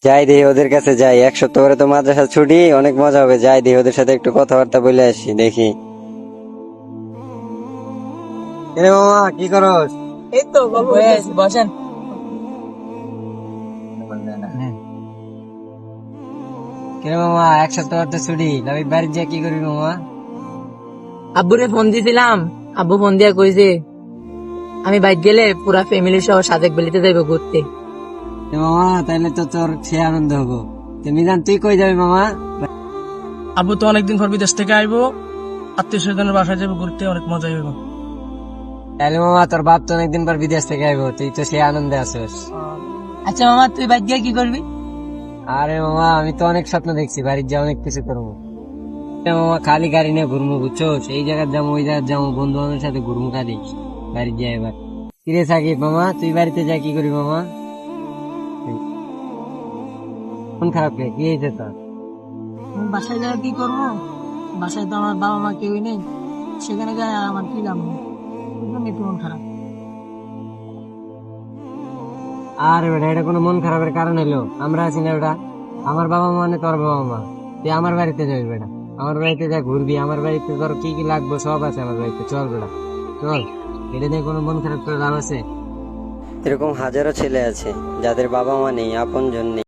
যাই দেখি ওদের কাছে যাই, এক সপ্তাহ পরে তো মাদ্রাসা ছুটি, অনেক মজা হবে। যাই দেখি ওদের সাথে একটু কথাবার্তা বলে আসি, দেখি। এরে মামা, কি করস? এই তো বাবু বসেন। কেরে মামা, এক সপ্তাহ পর তো ছুটি, আমি বাড়ি যা কি করবি মামা? আব্বুরে ফোন দিয়েছিলাম, আব্বু ফোন দিয়া কইছে আমি বাইক গেলে পুরা ফ্যামিলি সহ সাদেক বেলিতে যাইবো ঘুরতে। মামা তাইলে তো তোর সে আনন্দ হবো। মিজান, তুই কই যাবি মামা? আব্বু তো অনেকদিন পর বিদেশ থেকে আইবো, আত্মীয় স্বজনের বাসায় যাবো ঘুরতে, অনেক মজা হইব। তাহলে মামা তোর বাপ তো অনেকদিন পর বিদেশ থেকে আইবো, তুই তো সে আনন্দে আছিস। আচ্ছা মামা, তুই বাইক গিয়ে কি করবি? আরে মামা, আমি তো অনেক স্বপ্ন দেখছি, বাড়ির যা অনেক কিছু করবো। মামা খালি গাড়ি নিয়ে ঘুরবো, বুঝছো? এই জায়গায় যাবো, ওই জায়গায় যাবো, বন্ধু বান্ধবের সাথে ঘুরবো খালি। বাড়ি যাই এবার। কিরে সাকিব মামা, তুই বাড়িতে যা কি করবি মামা? মন খারাপ কে, কি হয়েছে তোর? বাসায় যাই কি করবো? বাসায় তো আমার বাবা মা কেউই নেই, সেখানে যায় আমার কি লাভ নেই, একটু মন খারাপ। আর বেটা, এটা কোনো মন খারাপের কারণ হলো? আমরা আছি না বেটা, আমার বাবা মা মানে তোর বাবা মা। তুই আমার বাড়িতে যাবি বেটা, আমার বাড়িতে যা ঘুরবি, আমার বাড়িতে তোর কি কি লাগবে সব আছে আমার বাড়িতে, চল বেটা চল। এটা নিয়ে কোনো মন খারাপ করে লাভ আছে? এরকম হাজারো ছেলে আছে যাদের বাবা মা নেই, আপনজন নেই।